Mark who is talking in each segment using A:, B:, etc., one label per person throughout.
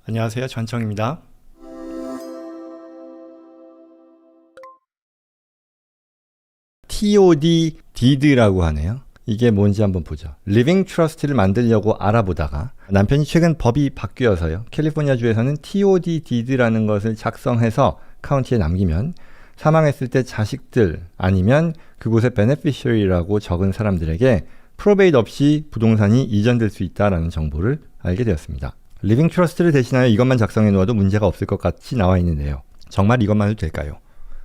A: 안녕하세요. 전청입니다. TOD, DID라고 하네요. 이게 뭔지 한번 보죠. 리빙 트러스트를 만들려고 알아보다가 남편이 최근 법이 바뀌어서요. 캘리포니아주에서는 TOD, DID라는 것을 작성해서 카운티에 남기면 사망했을 때 자식들 아니면 그곳의 베네피셔리라고 적은 사람들에게 프로베이트 없이 부동산이 이전될 수 있다는 정보를 알게 되었습니다. 리빙 트러스트를 대신하여 이것만 작성해 놓아도 문제가 없을 것 같이 나와 있는데요. 정말 이것만 해도 될까요?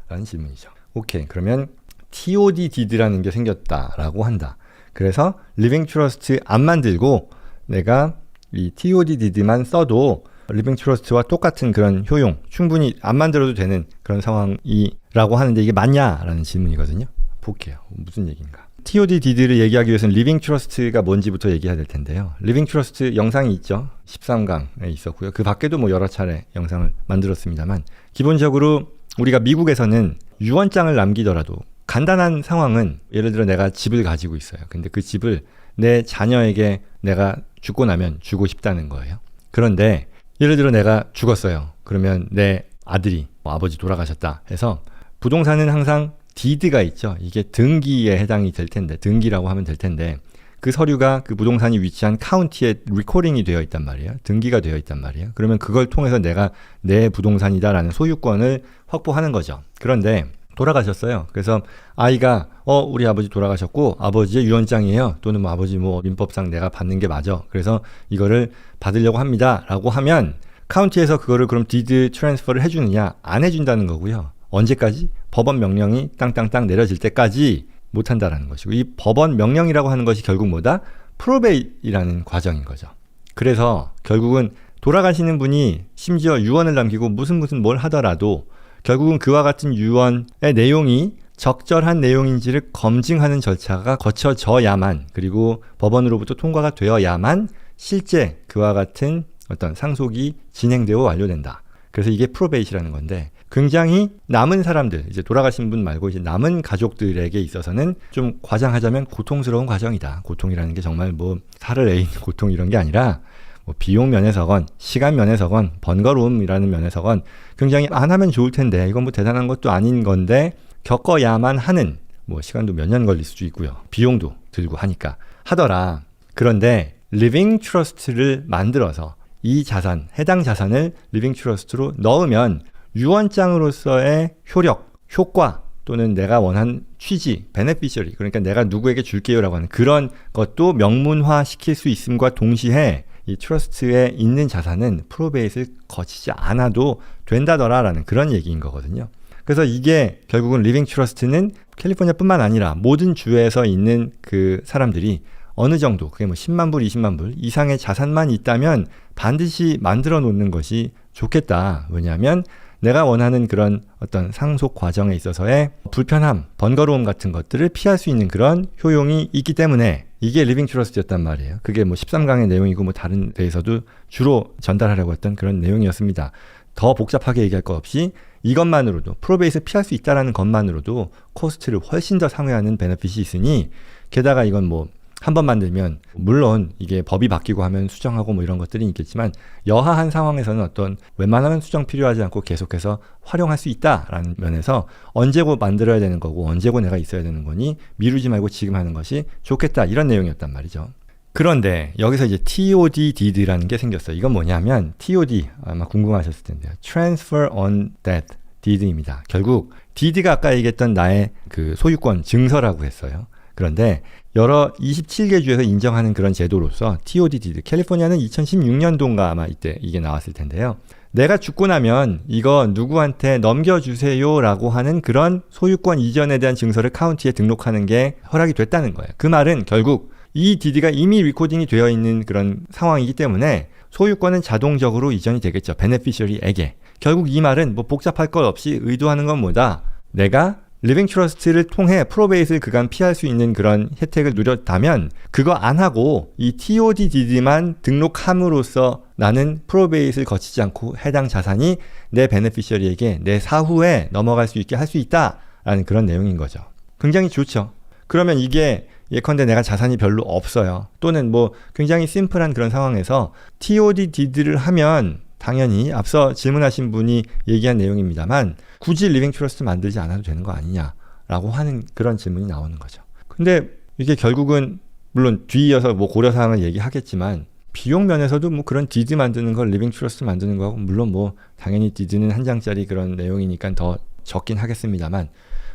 A: 라는 질문이죠. 오케이, 그러면 TOD, DID라는 게 생겼다라고 한다. 그래서 리빙 트러스트 안 만들고 내가 이 TOD, DID만 써도 리빙 트러스트와 똑같은 그런 효용, 충분히 안 만들어도 되는 그런 상황이라고 하는데 이게 맞냐라는 질문이거든요. 볼게요. 무슨 얘기인가. TOD, DID를 얘기하기 위해서는 리빙 트러스트가 뭔지부터 얘기해야 될 텐데요. 리빙 트러스트 영상이 있죠. 13강에 있었고요. 그 밖에도 뭐 여러 차례 영상을 만들었습니다만 기본적으로 우리가 미국에서는 유언장을 남기더라도 간단한 상황은 예를 들어 내가 집을 가지고 있어요. 근데 그 집을 내 자녀에게 내가 죽고 나면 주고 싶다는 거예요. 그런데 예를 들어 내가 죽었어요. 그러면 내 아들이 아버지 돌아가셨다 해서 부동산은 항상 디드가 있죠. 이게 등기에 해당이 될 텐데 등기라고 하면 될 텐데 그 서류가 그 부동산이 위치한 카운티에 리코딩이 되어 있단 말이에요. 등기가 되어 있단 말이에요. 그러면 그걸 통해서 내가 내 부동산이다라는 소유권을 확보하는 거죠. 그런데 돌아가셨어요. 그래서 아이가 우리 아버지 돌아가셨고 아버지의 유언장이에요. 또는 뭐 아버지 뭐 민법상 내가 받는 게 맞아. 그래서 이거를 받으려고 합니다. 라고 하면 카운티에서 그거를 그럼 디드 트랜스퍼를 해주느냐? 안 해준다는 거고요. 언제까지? 법원 명령이 땅땅땅 내려질 때까지 못한다라는 것이고 이 법원 명령이라고 하는 것이 결국 뭐다? 프로베이트라는 과정인 거죠. 그래서 결국은 돌아가시는 분이 심지어 유언을 남기고 무슨 뭘 하더라도 결국은 그와 같은 유언의 내용이 적절한 내용인지를 검증하는 절차가 거쳐져야만 그리고 법원으로부터 통과가 되어야만 실제 그와 같은 어떤 상속이 진행되어 완료된다. 그래서 이게 프로베이트라는 건데 굉장히 남은 사람들, 이제 돌아가신 분 말고 이제 남은 가족들에게 있어서는 좀 과장하자면 고통스러운 과정이다. 고통이라는 게 정말 뭐 살을 에이는 고통 이런 게 아니라 뭐 비용 면에서건 시간 면에서건 번거로움이라는 면에서건 굉장히 안 하면 좋을 텐데 이건 뭐 대단한 것도 아닌 건데 겪어야만 하는 뭐 시간도 몇 년 걸릴 수도 있고요. 비용도 들고 하니까 하더라. 그런데 리빙 트러스트를 만들어서 이 자산, 해당 자산을 리빙 트러스트로 넣으면 유언장으로서의 효력, 효과 또는 내가 원한 취지, 베네피셔리 그러니까 내가 누구에게 줄게요라고 하는 그런 것도 명문화 시킬 수 있음과 동시에 이 트러스트에 있는 자산은 프로베이트를 거치지 않아도 된다더라라는 그런 얘기인 거거든요. 그래서 이게 결국은 리빙 트러스트는 캘리포니아뿐만 아니라 모든 주에서 있는 그 사람들이 어느 정도 그게 뭐 10만 불, 20만 불 이상의 자산만 있다면 반드시 만들어 놓는 것이 좋겠다. 왜냐하면 내가 원하는 그런 어떤 상속 과정에 있어서의 불편함, 번거로움 같은 것들을 피할 수 있는 그런 효용이 있기 때문에 이게 리빙 트러스트였단 말이에요. 그게 뭐 13강의 내용이고 뭐 다른 데에서도 주로 전달하려고 했던 그런 내용이었습니다. 더 복잡하게 얘기할 것 없이 이것만으로도 프로베이트를 피할 수 있다는 것만으로도 코스트를 훨씬 더 상회하는 베네핏이 있으니 게다가 이건 뭐 한 번 만들면 물론 이게 법이 바뀌고 하면 수정하고 뭐 이런 것들이 있겠지만 여하한 상황에서는 어떤 웬만하면 수정 필요하지 않고 계속해서 활용할 수 있다라는 면에서 언제고 만들어야 되는 거고 언제고 내가 있어야 되는 거니 미루지 말고 지금 하는 것이 좋겠다 이런 내용이었단 말이죠. 그런데 여기서 이제 TOD, DID라는 게 생겼어요. 이건 뭐냐면 TOD 아마 궁금하셨을 텐데요. Transfer on Death Deed입니다. 결국 DID가 아까 얘기했던 나의 그 소유권 증서라고 했어요. 그런데 여러 27개 주에서 인정하는 그런 제도로서 TOD, DID, 캘리포니아는 2016년도인가 아마 이때 이게 나왔을 텐데요. 내가 죽고 나면 이거 누구한테 넘겨주세요 라고 하는 그런 소유권 이전에 대한 증서를 카운티에 등록하는 게 허락이 됐다는 거예요. 그 말은 결국 이 DID가 이미 리코딩이 되어 있는 그런 상황이기 때문에 소유권은 자동적으로 이전이 되겠죠. 베네피셔리에게. 결국 이 말은 뭐 복잡할 것 없이 의도하는 건 뭐다? 내가 리빙 트러스트를 통해 프로베이트를 그간 피할 수 있는 그런 혜택을 누렸다면 그거 안 하고 이 TOD, DID만 등록함으로써 나는 프로베이트를 거치지 않고 해당 자산이 내 베네피셔리에게 내 사후에 넘어갈 수 있게 할 수 있다라는 그런 내용인 거죠. 굉장히 좋죠. 그러면 이게 예컨대 내가 자산이 별로 없어요. 또는 뭐 굉장히 심플한 그런 상황에서 TOD, DID를 하면 당연히 앞서 질문하신 분이 얘기한 내용입니다만 굳이 리빙 트러스트 만들지 않아도 되는 거 아니냐라고 하는 그런 질문이 나오는 거죠. 근데 이게 결국은 물론 뒤이어서 뭐 고려사항을 얘기하겠지만 비용 면에서도 뭐 그런 디드 만드는 걸 리빙 트러스트 만드는 거하고 물론 뭐 당연히 디드는 한 장짜리 그런 내용이니까 더 적긴 하겠습니다만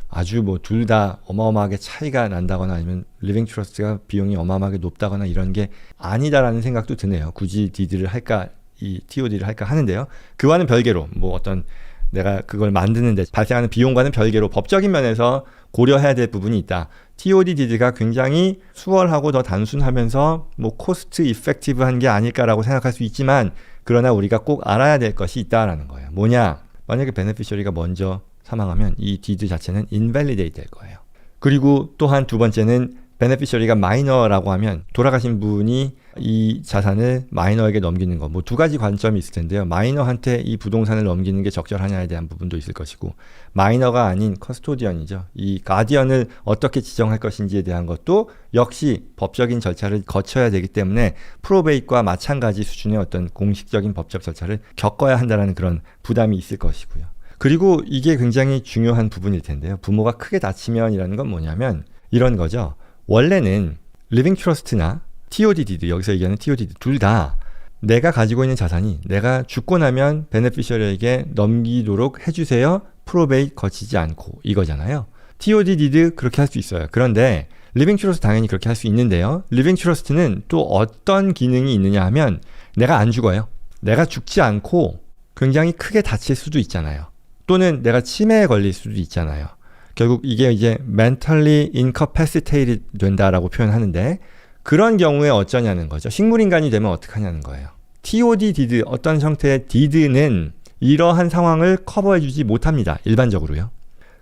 A: 아주 뭐 둘 다 어마어마하게 차이가 난다거나 아니면 리빙 트러스트가 비용이 어마어마하게 높다거나 이런 게 아니다라는 생각도 드네요. 굳이 디드를 할까 이 TOD를 할까 하는데요. 그와는 별개로 뭐 어떤 내가 그걸 만드는데 발생하는 비용과는 별개로 법적인 면에서 고려해야 될 부분이 있다. TOD 디드가 굉장히 수월하고 더 단순하면서 뭐 코스트 이펙티브한 게 아닐까라고 생각할 수 있지만 그러나 우리가 꼭 알아야 될 것이 있다라는 거예요. 뭐냐? 만약에 베네피셔리가 먼저 사망하면 이 디드 자체는 invalidate 될 거예요. 그리고 또한 두 번째는 베네피셔리가 마이너라고 하면 돌아가신 분이 이 자산을 마이너에게 넘기는 거 뭐 두 가지 관점이 있을 텐데요. 마이너한테 이 부동산을 넘기는 게 적절하냐에 대한 부분도 있을 것이고 마이너가 아닌 커스토디언이죠. 이 가디언을 어떻게 지정할 것인지에 대한 것도 역시 법적인 절차를 거쳐야 되기 때문에 프로베이트과 마찬가지 수준의 어떤 공식적인 법적 절차를 겪어야 한다는 그런 부담이 있을 것이고요. 그리고 이게 굉장히 중요한 부분일 텐데요. 부모가 크게 다치면이라는 건 뭐냐면 이런 거죠. 원래는 리빙 트러스트나 TOD 디드, 여기서 얘기하는 TOD 디드 둘 다 내가 가지고 있는 자산이 내가 죽고 나면 베네피셔리에게 넘기도록 해주세요. 프로베이트 거치지 않고 이거잖아요. TOD 디드 그렇게 할 수 있어요. 그런데 리빙 트러스트 당연히 그렇게 할 수 있는데요. 리빙 트러스트는 또 어떤 기능이 있느냐 하면 내가 안 죽어요. 내가 죽지 않고 굉장히 크게 다칠 수도 있잖아요. 또는 내가 치매에 걸릴 수도 있잖아요. 결국 이게 이제 mentally incapacitated 된다라고 표현하는데 그런 경우에 어쩌냐는 거죠. 식물인간이 되면 어떡하냐는 거예요. TOD 디드, 어떤 형태의 디드는 이러한 상황을 커버해주지 못합니다. 일반적으로요.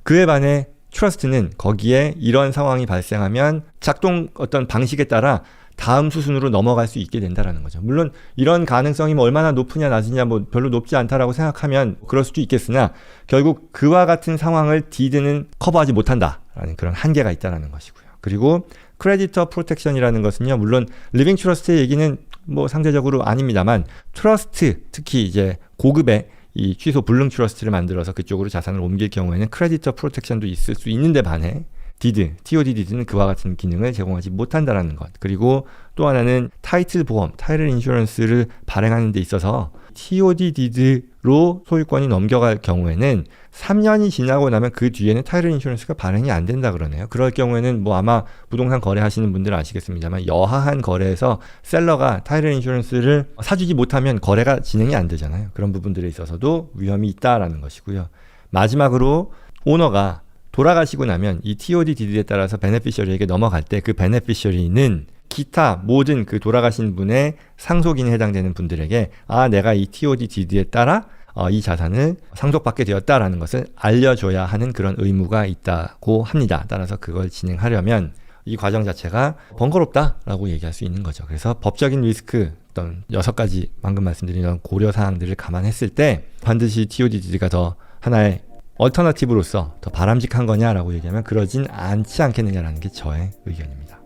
A: 그에 반해 트러스트는 거기에 이런 상황이 발생하면 작동 어떤 방식에 따라 다음 수순으로 넘어갈 수 있게 된다는 거죠. 물론 이런 가능성이 뭐 얼마나 높으냐 낮으냐 뭐 별로 높지 않다라고 생각하면 그럴 수도 있겠으나 결국 그와 같은 상황을 디드는 커버하지 못한다라는 그런 한계가 있다는 것이고요. 그리고 크레디터 프로텍션이라는 것은요. 물론 리빙 트러스트의 얘기는 뭐 상대적으로 아닙니다만 트러스트 특히 이제 고급의 이 취소 불능 트러스트를 만들어서 그쪽으로 자산을 옮길 경우에는 크레디터 프로텍션도 있을 수 있는데 반해 디드, TOD 디드는 그와 같은 기능을 제공하지 못한다는 것. 그리고 또 하나는 타이틀 보험, 타이틀 인슈런스를 발행하는 데 있어서 TOD 디드로 소유권이 넘겨갈 경우에는 3년이 지나고 나면 그 뒤에는 타이틀 인슈런스가 발행이 안 된다 그러네요. 그럴 경우에는 뭐 아마 부동산 거래하시는 분들은 아시겠습니다만 여하한 거래에서 셀러가 타이틀 인슈런스를 사주지 못하면 거래가 진행이 안 되잖아요. 그런 부분들에 있어서도 위험이 있다라는 것이고요. 마지막으로 오너가 돌아가시고 나면 이 TOD 디드에 따라서 베네피셔리에게 넘어갈 때 그 베네피셔리는 기타 모든 그 돌아가신 분의 상속인에 해당되는 분들에게 내가 이 TOD 디드에 따라 이 자산을 상속받게 되었다라는 것을 알려줘야 하는 그런 의무가 있다고 합니다. 따라서 그걸 진행하려면 이 과정 자체가 번거롭다라고 얘기할 수 있는 거죠. 그래서 법적인 리스크 어떤 6가지 방금 말씀드린 이런 고려사항들을 감안했을 때 반드시 TOD 디드가 더 하나의 얼터너티브로서 더 바람직한 거냐라고 얘기하면 그러진 않지 않겠느냐라는 게 저의 의견입니다.